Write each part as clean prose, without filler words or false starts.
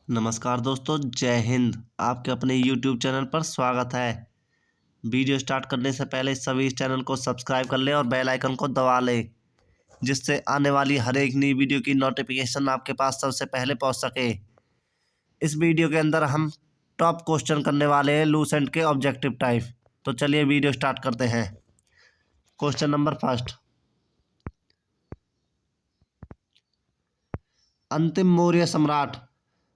नमस्कार दोस्तों, जय हिंद। आपके अपने YouTube चैनल पर स्वागत है। वीडियो स्टार्ट करने से पहले सभी इस चैनल को सब्सक्राइब कर लें और बेल आइकन को दबा लें, जिससे आने वाली हर एक नई वीडियो की नोटिफिकेशन आपके पास सबसे पहले पहुंच सके। इस वीडियो के अंदर हम टॉप क्वेश्चन करने वाले हैं लूसेंट के ऑब्जेक्टिव टाइप। तो चलिए वीडियो स्टार्ट करते हैं। क्वेश्चन नंबर फर्स्ट, अंतिम मौर्य सम्राट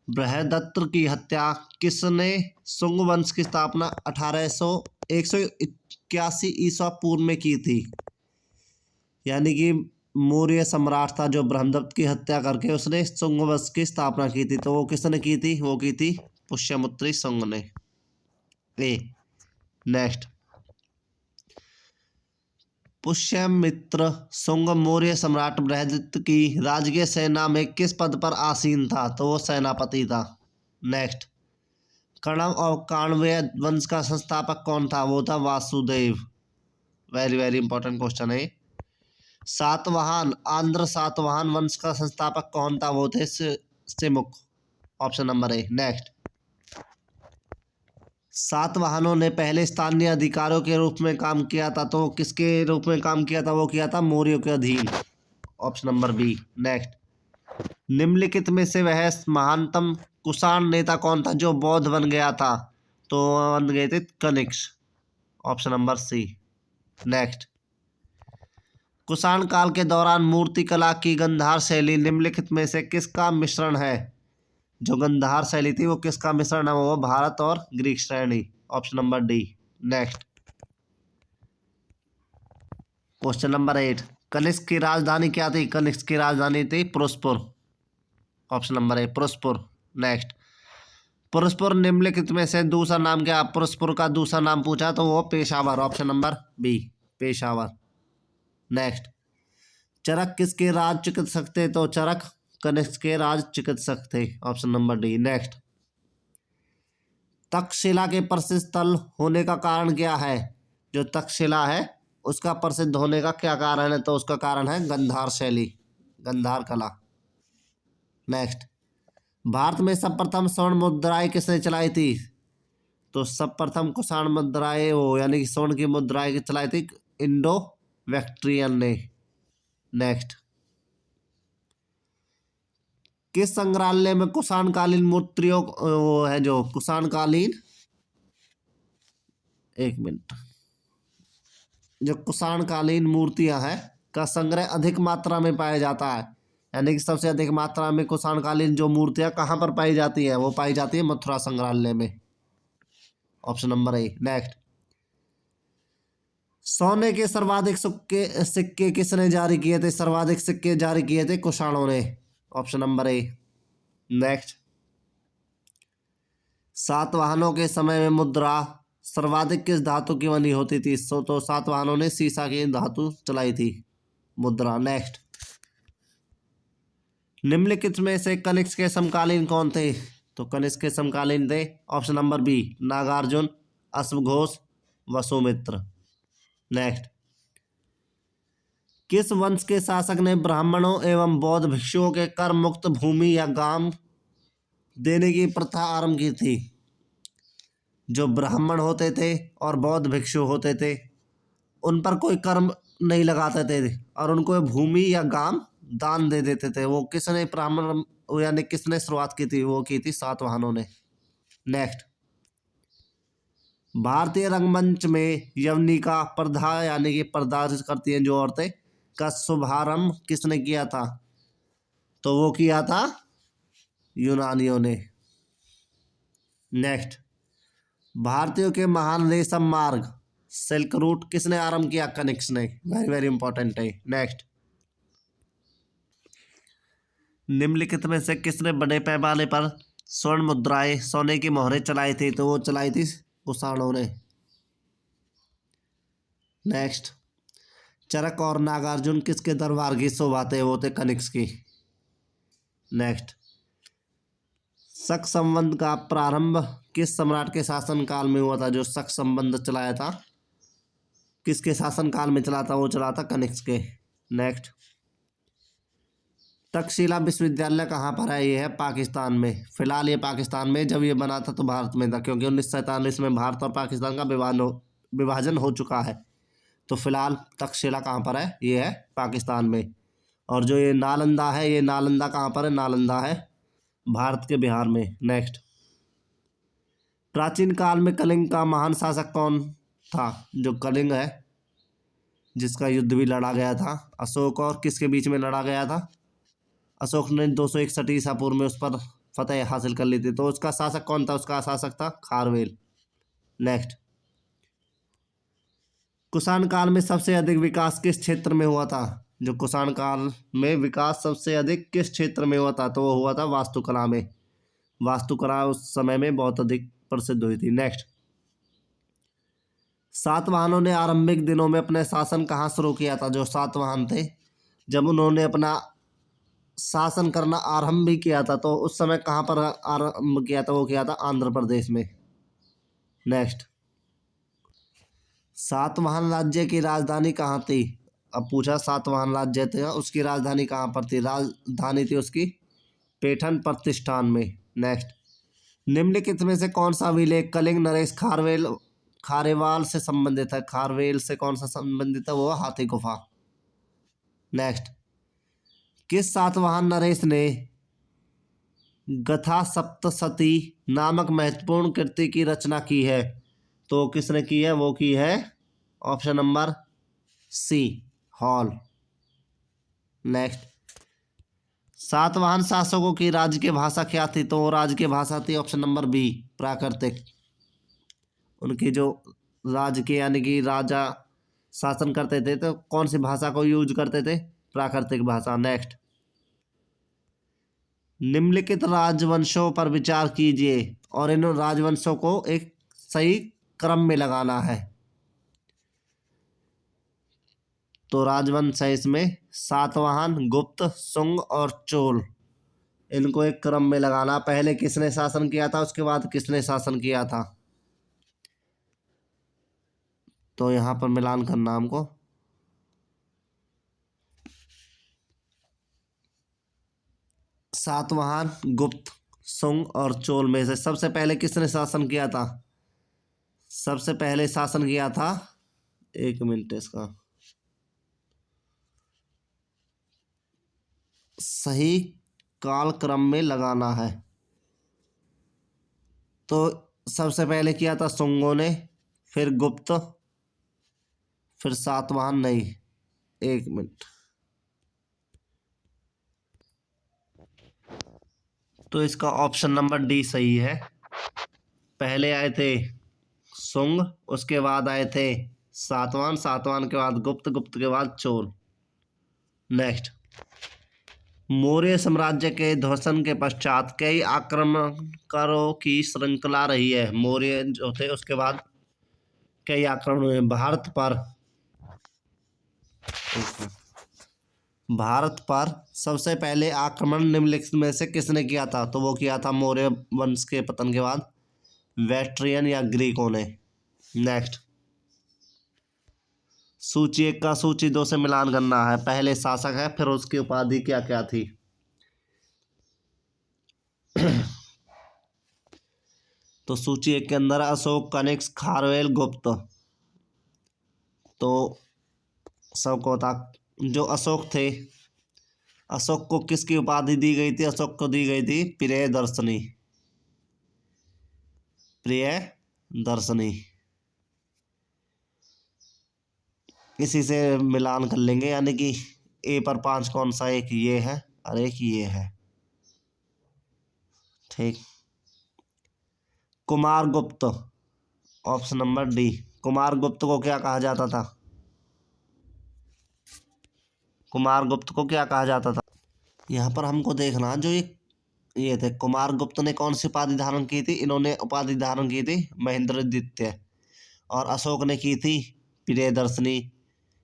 बृहदत्त की हत्या किसने शुंग वंश की स्थापना 181 ईसा पूर्व में की थी? यानी कि मौर्य सम्राट था जो बृहदत्त की हत्या करके उसने शुंग वंश की स्थापना की थी। तो वो किसने की थी? वो की थी पुष्यमुत्री शुंग ने। ए नेक्स्ट, पुष्यमित्र शुंग मौर्य सम्राट बृहदत्त की राजकीय सेना में किस पद पर आसीन था? तो वो सेनापति था। नेक्स्ट, कणव और काण्वय वंश का संस्थापक कौन था? वो था Vasudev. Very very important question है। सातवाहन आंध्र सातवाहन वंश का संस्थापक कौन था? वो थे Simuk. Option number A. Next, सातवाहनों ने पहले स्थानीय अधिकारियों के रूप में काम किया था, तो किसके रूप में काम किया था? वो किया था मौर्यों के अधीन। Option number B. नेक्स्ट, निम्नलिखित में से वह महानतम कुषाण नेता कौन था जो बौद्ध बन गया था? तो बन गए थे Kanishka. Option number C. Next, Kushan काल के दौरान मूर्ति कला की गंधार शैली निम्नलिखित में से किसका मिश्रण है? जो गंधार शैली थी वो किसका मिश्रण है? वो भारत और ग्रीक श्रेणी। Option number D. Next, question number 8, Kanishka की राजधानी क्या थी? कनिष्क की राजधानी थी Purushapur. Option number A Purushapur. Next, Purushapur निम्नलिखित में से दूसरा नाम क्या? पुरुषपुर का दूसरा नाम पूछा तो वो Peshawar. Option number B Peshawar. Next, Charak किसके राज चिकित्सक थे? तो चरक कनिष्क के राज चिकित्सक थे। Option number D. Next, Takshashila के प्रसिद्ध स्थल होने का कारण क्या है? जो तक्षशिला है उसका प्रसिद्ध होने का क्या कारण है? तो उसका कारण है गंधार शैली, गंधार कला। नेक्स्ट, भारत में सर्वप्रथम स्वर्ण मुद्राएं किसने चलाई थी? तो सर्वप्रथम कुषाण मुद्राएं वो यानी कि स्वर्ण की मुद्राएं चलाई थी इंडो बैक्ट्रियन ने। नेक्स्ट, किस संग्रहालय में कुषाणकालीन मूर्तियों वो है जो कुषाणकालीन, एक मिनट, जो कुषाणकालीन मूर्तियां हैं का संग्रह अधिक मात्रा में पाया जाता है? यानी कि सबसे अधिक मात्रा में कुषाणकालीन जो मूर्तियां कहाँ पर पाई जाती हैं? वो पाई जाती है मथुरा संग्रहालय में। Option number A. नेक्स्ट, सोने के सर्वाधिक सिक्के सिक्के किसने जारी किए थे? सर्वाधिक सिक्के जारी किए थे कुषाणों ने। Option number A. नेक्स्ट, सातवाहनों के समय में मुद्रा सर्वाधिक किस धातु की बनी होती थी? तो सातवाहनों ने सीसा की धातु चलाई थी मुद्रा। नेक्स्ट, निम्नलिखित में से कनिष्क के समकालीन कौन थे? तो कनिष्क के समकालीन थे ऑप्शन नंबर बी नागार्जुन, अश्वघोष, वसुमित्र। नेक्स्ट, किस वंश के शासक ने ब्राह्मणों एवं बौद्ध भिक्षुओं के कर मुक्त भूमि या गांव देने की प्रथा आरंभ की थी? जो ब्राह्मण होते थे और बौद्ध भिक्षु होते थे उन पर कोई कर्म नहीं लगाते थे और उनको भूमि या गांव दान दे देते थे। वो किसने ब्राह्मण यानी किसने शुरुआत की थी? वो की थी सातवाहनों ने। नेक्स्ट, भारतीय रंगमंच में यवनिका प्रथा यानी कि पर्दा करती हैं जो औरतें का शुभारंभ किसने किया था? तो वो किया था यूनानियों ने। नेक्स्ट, भारतीयों के महान रेशम मार्ग सिल्क रूट किसने आरंभ किया? कनिष्क ने। वेरी वेरी इंपॉर्टेंट है। नेक्स्ट, निम्नलिखित में से किसने बड़े पैमाने पर स्वर्ण मुद्राएं सोने की मोहरें चलाई थी? तो वो चलाई थी कुषाणों ने। नेक्स्ट, चरक और नागार्जुन किसके दरबार की शोभा थे? वो थे कनिष्क की। नेक्स्ट, शक संबंध का प्रारंभ किस सम्राट के शासन काल में हुआ था? जो शक संबंध चलाया था किसके शासन काल में चला था? वो चला था कनिष्क के। नेक्स्ट, तक्षशिला विश्वविद्यालय कहाँ पर है? ये है पाकिस्तान में। फिलहाल ये पाकिस्तान में, जब ये बना था तो भारत में था, क्योंकि 1947 में भारत और पाकिस्तान का विभाजन हो चुका है। तो फिलहाल तक्षशिला कहाँ पर है? ये है पाकिस्तान में। और जो ये नालंदा है, ये नालंदा कहाँ पर है? नालंदा है भारत के बिहार में। नेक्स्ट, प्राचीन काल में कलिंग का महान शासक कौन था? जो कलिंग है, जिसका युद्ध भी लड़ा गया था, अशोक और किसके बीच में लड़ा गया था? अशोक ने 261 ईसा पूर्व में उस पर फतेह हासिल कर ली थी। तो उसका शासक कौन था? उसका शासक था खारवेल। नेक्स्ट, कुषाण काल में सबसे अधिक विकास किस क्षेत्र में हुआ था? जो कुषाण काल में विकास सबसे अधिक किस क्षेत्र में हुआ था? तो वो हुआ था वास्तुकला में। वास्तुकला उस समय में बहुत अधिक प्रसिद्ध हुई थी। नेक्स्ट, सातवाहनों ने आरंभिक दिनों में अपने शासन कहाँ शुरू किया था? जो सातवाहन थे, जब उन्होंने अपना शासन करना आरंभ भी किया था, तो उस समय कहाँ पर आरंभ किया था? वो किया था आंध्र प्रदेश में। नेक्स्ट, सातवाहन राज्य की राजधानी कहाँ थी? अब पूछा सातवाहन राज्य था, उसकी राजधानी कहाँ पर थी? राजधानी थी उसकी पैठन प्रतिष्ठान में। नेक्स्ट, निम्नलिखित में से कौन सा अभिलेख कलिंग नरेश खारेवाल से संबंधित है? खारवेल से कौन सा संबंधित है? वो हाथी गुफा। नेक्स्ट, किस सातवाहन नरेश ने गथा सप्तशती नामक महत्वपूर्ण कृति की रचना की है? तो किसने की है? वो की है option number C, hall. Next, Satavahana शासकों की राज्य भाषा क्या थी? तो राज्य की भाषा थी ऑप्शन नंबर बी, प्राकृतिक। उनकी जो राज्य के यानी कि राजा शासन करते थे तो कौन सी भाषा को यूज करते थे? प्राकृतिक भाषा। नेक्स्ट, निम्नलिखित राजवंशों पर विचार कीजिए और इन राजवंशों को एक सही क्रम में लगाना है। तो राजवंश है इसमें सातवाहन, गुप्त, शुंग और चोल। इनको एक क्रम में लगाना। पहले किसने शासन किया था, उसके बाद किसने शासन किया था। तो यहाँ पर मिलान करना हमको। सातवाहन, गुप्त, शुंग और चोल में से सबसे पहले किसने शासन किया था? सबसे पहले शासन किया था, एक मिनट, इसका सही कालक्रम में लगाना है। तो सबसे पहले किया था शुंगों ने, फिर गुप्त, फिर सातवाहन। नहीं, एक मिनट। तो इसका ऑप्शन नंबर डी सही है। पहले आए थे शुंग, उसके बाद आए थे सातवाहन, सातवाहन के बाद गुप्त, गुप्त के बाद चोल। नेक्स्ट, मौर्य साम्राज्य के ध्वंसन के पश्चात कई आक्रमणकारों की श्रृंखला रही है। मौर्य जो थे उसके बाद कई आक्रमण हुए भारत पर सबसे पहले आक्रमण निम्नलिखित में से किसने किया था? तो वो किया था मौर्य वंश के पतन के बाद बैक्ट्रियन या ग्रीकों ने। नेक्स्ट, सूची 1 का सूची 2 से मिलान करना है। पहले शासक है, फिर उसकी उपाधि क्या क्या थी। तो सूची 1 के अंदर अशोक, कनिष्क, खारवेल, गुप्त। तो सबको था, जो अशोक थे, अशोक को किसकी उपाधि दी गई थी? अशोक को दी गई थी प्रियदर्शनी। प्रियदर्शनी। इसी से मिलान कर लेंगे, यानी कि ए पर 5 कौन सा? एक ये है और एक ये है। ठीक, Kumaragupta, option number D. Kumaragupta को क्या कहा जाता था? कुमारगुप्त को क्या कहा जाता था? यहाँ पर हमको देखना, जो ये थे कुमारगुप्त ने कौन सी उपाधि धारण की थी? इन्होंने उपाधि धारण की थी महेंद्रद्वितीय। और अशोक ने की थी प्रियदर्शनी।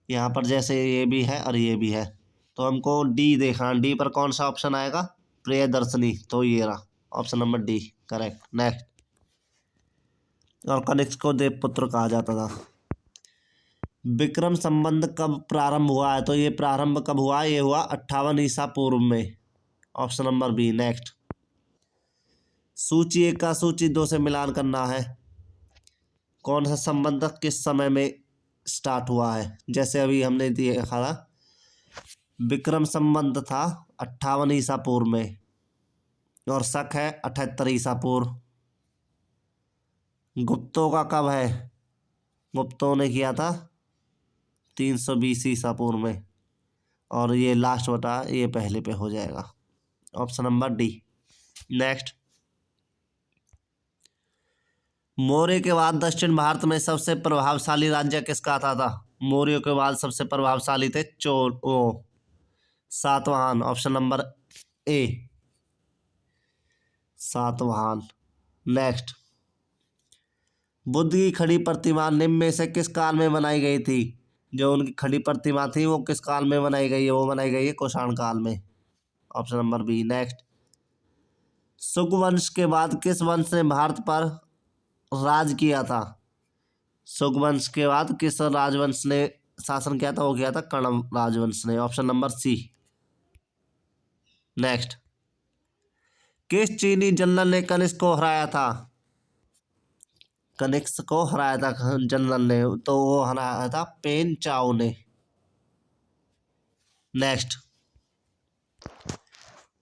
यहाँ पर जैसे ये भी है और ये भी है, तो हमको डी देखना। डी पर कौन सा ऑप्शन आएगा? प्रियदर्शनी। तो ये रहा option number D, correct. Next, और कनिष्क को देवपुत्र कहा जाता था। विक्रम संबंध कब प्रारंभ हुआ है? तो ये प्रारंभ कब हुआ? ये हुआ 58 ईसा पूर्व में। Option number B. नेक्स्ट, सूची 1 का सूची 2 से मिलान करना है। कौन सा संबंध किस समय में स्टार्ट हुआ है? जैसे अभी हमने देखा था, विक्रम संबंध था 58 ईसा पूर्व में और शक है 78 ईसा पूर्व। गुप्तों का कब है? गुप्तों ने किया था 320 ईसा पूर्व में। और ये लास्ट बटा ये पहले पे हो जाएगा। Option number D. Next, Maurya के बाद दक्षिण भारत में सबसे प्रभावशाली राज्य किसका था? मौर्य के बाद सबसे प्रभावशाली थे सातवाहन। ऑप्शन नंबर ए, सातवाहन। नेक्स्ट, बुद्ध की खड़ी प्रतिमा निम्न में से किस काल में बनाई गई थी? जो उनकी खड़ी प्रतिमा थी वो किस काल में बनाई गई है? वो बनाई गई है कुषाण काल में। Option number B. नेक्स्ट, शुक वंश के बाद किस वंश ने भारत पर राज किया था? शुक वंश के बाद किस राजवंश ने शासन किया था? वो किया था कण्व राजवंश ने। Option number C. नेक्स्ट, किस चीनी जनरल ने कनिष्क को हराया था? कनिष्क को हराया था जनरल ने, तो वो हराया था पेन चाओ ने। नेक्स्ट,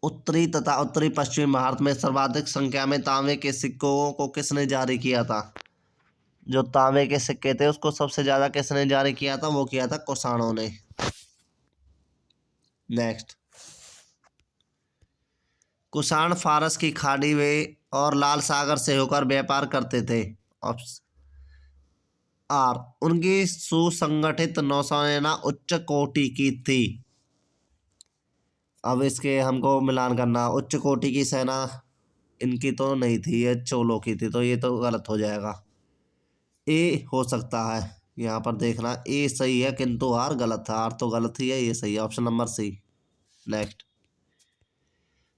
उत्तरी तथा उत्तरी पश्चिमी भारत में सर्वाधिक संख्या में तांबे के सिक्कों को किसने जारी किया था? जो तांबे के सिक्के थे उसको सबसे ज्यादा किसने जारी किया था? वो किया था कुषाणों ने। नेक्स्ट, कुषाण फारस की खाड़ी में और लाल सागर से होकर व्यापार करते थे। ऑप्शन आर, उनकी सुसंगठित नौसेना उच्च कोटि की थी। अब इसके हमको मिलान करना, उच्च कोटि की सेना इनकी तो नहीं थी, ये चोलों की थी, तो ये तो गलत हो जाएगा। ए हो सकता है, यहाँ पर देखना ए सही है किंतु आर गलत था। आर तो गलत ही है, ये सही है। Option number C. नेक्स्ट,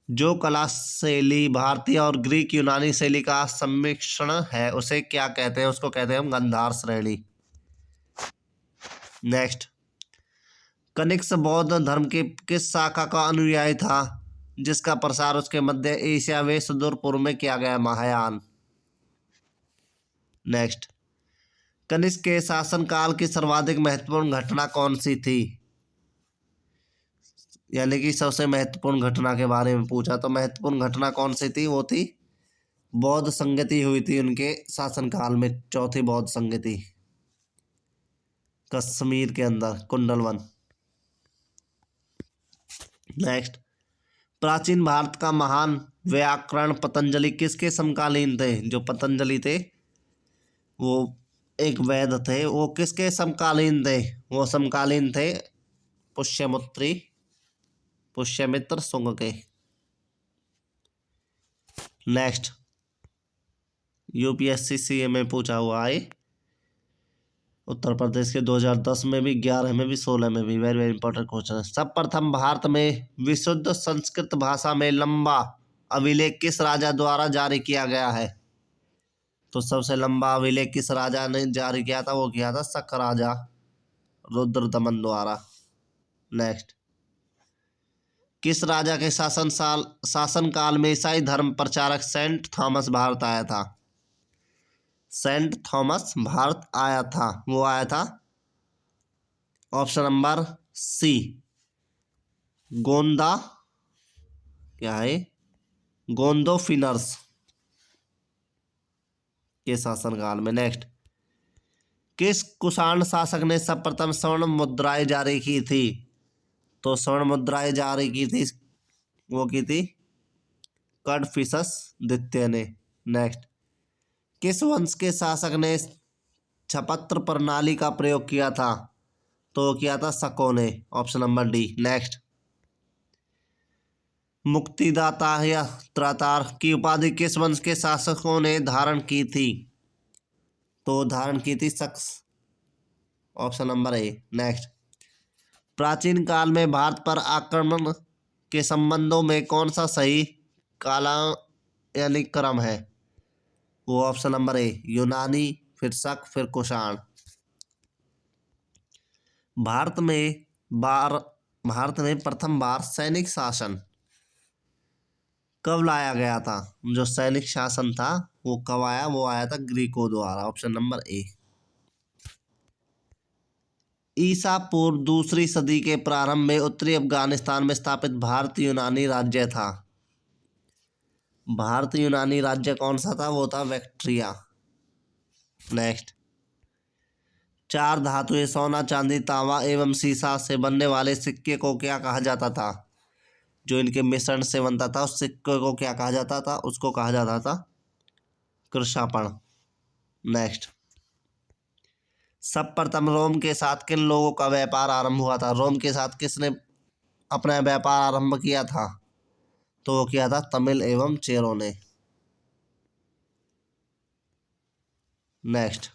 जो कला शैली भारतीय और ग्रीक यूनानी शैली का सम्मिश्रण है उसे क्या कहते हैं? उसको कहते हैं हम गांधार श्रेणी। नेक्स्ट, कनिष्क बौद्ध धर्म के किस शाखा का अनुयायी था जिसका प्रसार उसके मध्य एशिया व सुदूर पूर्व में किया गया? महायान। नेक्स्ट, कनिष्क के शासनकाल की सर्वाधिक महत्वपूर्ण घटना कौन सी थी? यानी कि सबसे महत्वपूर्ण घटना के बारे में पूछा, तो महत्वपूर्ण घटना कौन सी थी? वो थी बौद्ध संगति हुई थी उनके शासनकाल में, चौथी बौद्ध संगति कश्मीर के अंदर कुंडलवन। नेक्स्ट, प्राचीन भारत का महान व्याकरण पतंजलि किसके समकालीन थे? जो पतंजलि थे वो एक वैद्य थे, वो किसके समकालीन थे? वो समकालीन थे पुष्यमित्र शुंग के। नेक्स्ट, यूपीएससी सीए में पूछा हुआ है उत्तर प्रदेश के 2010 में भी, 11 में भी, 16 में भी। वेरी वेरी इंपॉर्टेंट क्वेश्चन है। सर्वप्रथम भारत में विशुद्ध संस्कृत भाषा में लंबा अभिलेख किस राजा द्वारा जारी किया गया है? तो सबसे लंबा अभिलेख किस राजा ने जारी किया था? वो किया था शक राजा रुद्रदमन द्वारा। नेक्स्ट, किस राजा के शासनकाल में ईसाई धर्म प्रचारक सेंट थॉमस भारत आया था? सेंट थॉमस भारत आया था, वो आया था ऑप्शन नंबर सी, गोंदा, क्या है, गोंदोफिनर्स के शासनकाल में। नेक्स्ट, किस कुषाण शासक ने सर्वप्रथम स्वर्ण मुद्राएं जारी की थी? तो स्वर्ण मुद्राएं जारी की थी, वो की थी कडफिसस द्वितीय ने। नेक्स्ट, किस वंश के शासक ने छपत्र प्रणाली का प्रयोग किया था? तो किया था शकों ने। Option number D. नेक्स्ट, मुक्तिदाता या त्रातार की उपाधि किस वंश के शासकों ने धारण की थी? तो धारण की थी शक्स। Option number A. नेक्स्ट, प्राचीन काल में भारत पर आक्रमण के संबंधों में कौन सा सही काला यानी क्रम है? वो ऑप्शन नंबर ए, यूनानी, फिर शक, फिर कुषाण। भारत में बार भारत में प्रथम बार सैनिक शासन कब लाया गया था? जो सैनिक शासन था वो कब आया? वो आया था ग्रीकों द्वारा। ऑप्शन नंबर ए। ईसा पूर्व दूसरी सदी के प्रारंभ में उत्तरी अफगानिस्तान में स्थापित भारतीय यूनानी राज्य था। भारतीय यूनानी राज्य कौन सा था? वो था बैक्ट्रिया। नेक्स्ट, चार धातुएं सोना, चांदी, तांबा एवं सीसा से बनने वाले सिक्के को क्या कहा जाता था? जो इनके मिश्रण से बनता था उस सिक्के को क्या कहा जाता था? उसको कहा जाता था कृषापण। नेक्स्ट, सब प्रथम रोम के साथ किन लोगों का व्यापार आरंभ हुआ था? रोम के साथ किसने अपना व्यापार आरंभ किया था? तो वो किया था तमिल एवं चेरों ने। नेक्स्ट,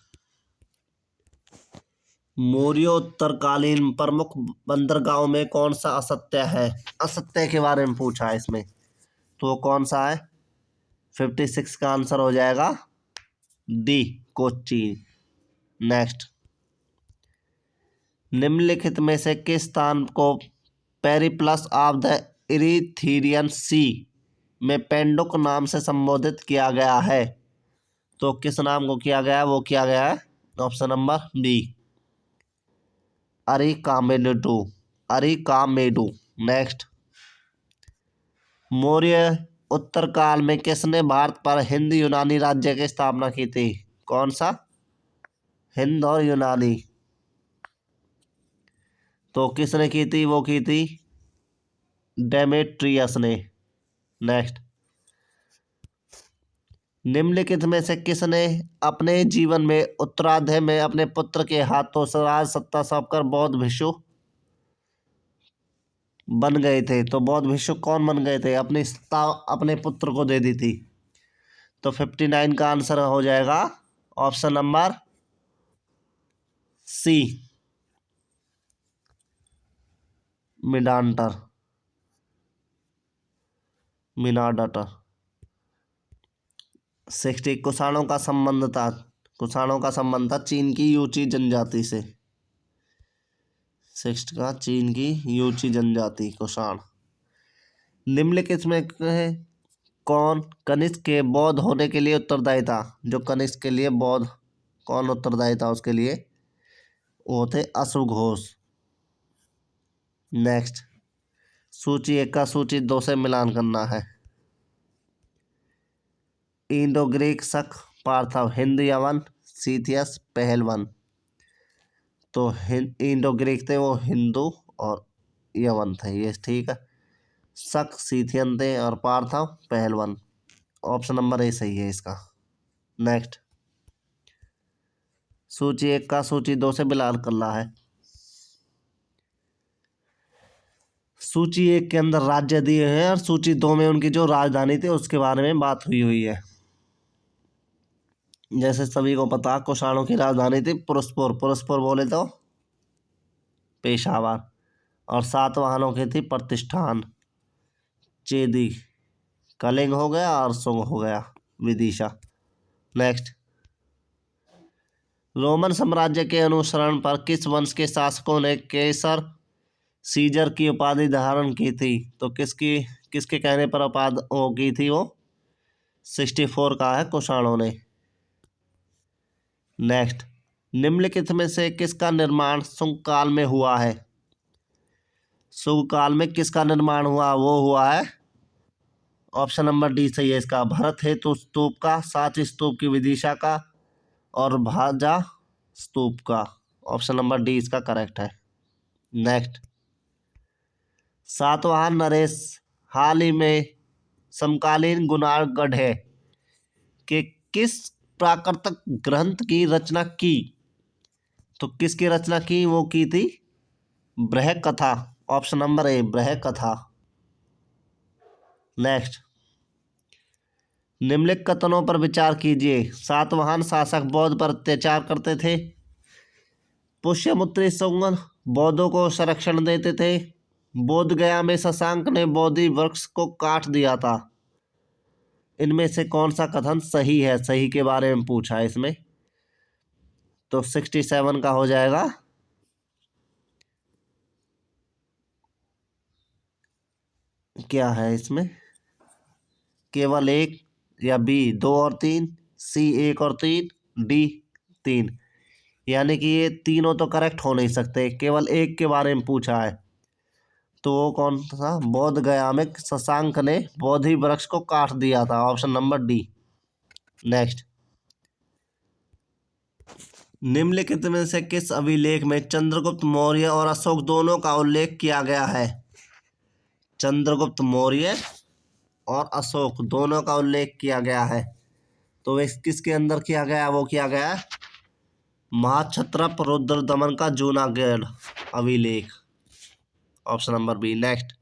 मौर्योत्तरकालीन प्रमुख बंदरगाहों में कौन सा असत्य है? असत्य के बारे में पूछा है इसमें, तो वो कौन सा है? 56 का आंसर हो जाएगा डी, कोच्चि। नेक्स्ट, निम्नलिखित में से किस स्थान को पेरिप्लस ऑफ द इरीथीरियन सी में पेंडुक नाम से संबोधित किया गया है? तो किस नाम को किया गया है? वो किया गया है option number D, Arikamedu. Arikamedu. Next, Maurya उत्तर काल में किसने भारत पर हिंद यूनानी राज्य की स्थापना की थी? कौन सा? हिंद और यूनानी। तो किसने की थी? वो की थी डेमेट्रियस ने। नेक्स्ट, निम्नलिखित में से किसने अपने जीवन में उत्तरार्ध में अपने पुत्र के हाथों से राज सत्ता सौंपकर बौद्ध भिक्षु बन गए थे? तो बौद्ध भिक्षु कौन बन गए थे? अपनी सत्ता अपने पुत्र को दे दी थी। तो 59 का आंसर हो जाएगा ऑप्शन नंबर सी, मिडांटर। मिनाडाटर। 60, कुषाणों का संबंध था। कुषाणों का संबंध था चीन की यूची जनजाति से। 60 का चीन की यूची जनजाति कुषाण। निम्नलिखित में कौन कनिष्क के बौद्ध होने के लिए उत्तरदायी था? जो कनिष्क के लिए बौद्ध कौन उत्तरदायी था उसके लिए? वो थे अश्वघोष। नेक्स्ट, सूची 1 का सूची 2 से मिलान करना है। इंडो ग्रीक, शक, पार्थव, हिंद, यवन, सीथियस, पहलवन। तो इंडो ग्रीक थे वो हिंदू और यवन थे, ये ठीक है। शक सीथियन थे और पार्थव पहलवन। ऑप्शन नंबर ए सही है इसका। नेक्स्ट, सूची 1 का सूची 2 से मिलान करना है। सूची 1 के अंदर राज्य दिए हैं और सूची 2 में उनकी जो राजधानी थी उसके बारे में बात हुई हुई है। जैसे सभी को पता, कुषाणों की राजधानी थी पुरस्पुर। पुरस्पुर बोले तो पेशावर। और सातवाहनों की थी प्रतिष्ठान, चेदी। कलिंग हो गया और सुंग हो गया, विदिशा। नेक्स्ट, रोमन साम्राज्य के अनुसरण पर किस वंश के शासकों ने केसर सीजर की उपाधि धारण की थी? तो किसके कहने पर उपाधि वो की थी? वो 64 का है कुषाणों ने। नेक्स्ट, निम्नलिखित में से किसका निर्माण शुंग काल में हुआ है? शुंग काल में किसका निर्माण हुआ? वो हुआ है ऑप्शन नंबर डी सही है इसका, भरत हेतु स्तूप का, सांची स्तूप की विदिशा का और भाजा स्तूप का। ऑप्शन नंबर डी इसका करेक्ट है। नेक्स्ट, सातवाहन नरेश हाल ही में समकालीन गुणागढ़ है कि किस प्राकृतिक ग्रंथ की रचना की? तो किसकी रचना की? वो की थी Brihatkatha. Option number A, Brihatkatha. Next, निम्नलिखित कथनों पर विचार कीजिए। सातवाहन शासक बौद्ध पर अत्याचार करते थे। पुष्यमुत्री शुंग बौद्धों को संरक्षण देते थे। बोध गया में शशांक ने बोधि वृक्ष को काट दिया था। इनमें से कौन सा कथन सही है? सही के बारे में पूछा है इसमें। तो 67 का हो जाएगा क्या है इसमें, केवल एक, या बी 2 और 3, सी 1 और 3, डी 3। यानी कि ये तीनों तो करेक्ट हो नहीं सकते, केवल एक के बारे में पूछा है। तो वो कौन था, बोध गया में शशांक ने बोधि वृक्ष को काट दिया था, ऑप्शन नंबर डी। नेक्स्ट, निम्नलिखित में से किस अभिलेख में चंद्रगुप्त मौर्य और अशोक दोनों का उल्लेख किया गया है। चंद्रगुप्त मौर्य और अशोक दोनों का उल्लेख किया गया है। तो इस किसके अंदर किया गया, वो किया गया महाक्षत्रप रुद्रदमन का जूनागढ़ अभिलेख, ऑप्शन नंबर बी। नेक्स्ट,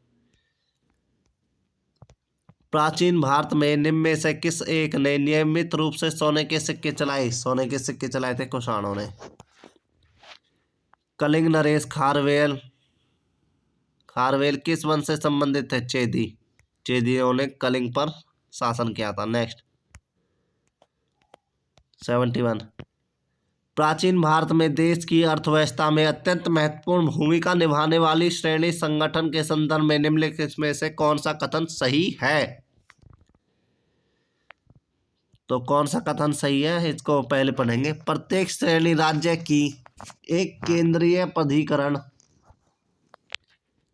प्राचीन भारत में निम्न में से किस एक ने नियमित रूप से सोने के सिक्के चलाए। सोने के सिक्के चलाए थे कुषाणों ने। कलिंग नरेश खारवेल। खारवेल किस वंश से संबंधित है, चेदी। चेदियों ने कलिंग पर शासन किया था। नेक्स्ट, 71, प्राचीन भारत में देश की अर्थव्यवस्था में अत्यंत महत्वपूर्ण भूमिका निभाने वाली श्रेणी संगठन के संदर्भ में निम्नलिखित में से कौन सा कथन सही है। तो कौन सा कथन सही है, इसको पहले पढ़ेंगे। प्रत्येक श्रेणी राज्य की एक केंद्रीय प्राधिकरण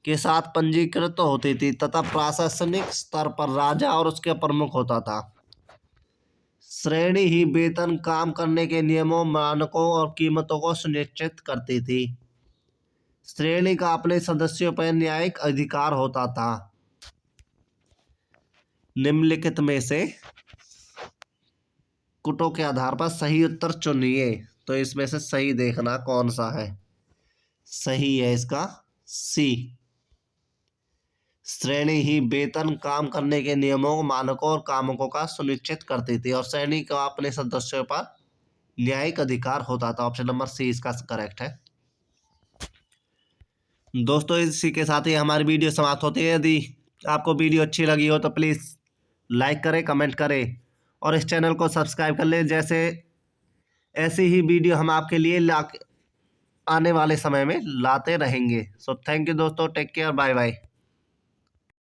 के साथ पंजीकृत होती थी तथा प्रशासनिक स्तर पर राजा और उसके प्रमुख होता था। श्रेणी ही वेतन, काम करने के नियमों, मानकों और कीमतों को सुनिश्चित करती थी। श्रेणी का अपने सदस्यों पर न्यायिक अधिकार होता था। निम्नलिखित में से कुटों के आधार पर सही उत्तर चुनिए। तो इसमें से सही देखना कौन सा है। सही है इसका सी, श्रेणी ही वेतन, काम करने के नियमों, मानकों और कामकों का सुनिश्चित करती थी और श्रेणी का अपने सदस्यों पर न्यायिक अधिकार होता था। ऑप्शन नंबर सी इसका करेक्ट है। दोस्तों, इसी के साथ ही हमारी वीडियो समाप्त होती है। यदि आपको वीडियो अच्छी लगी हो तो प्लीज़ लाइक करें, कमेंट करें और इस चैनल को सब्सक्राइब कर लें। जैसे ऐसी ही वीडियो हम आपके लिए आने वाले समय में लाते रहेंगे। सो थैंक यू दोस्तों, टेक केयर, बाय बाय।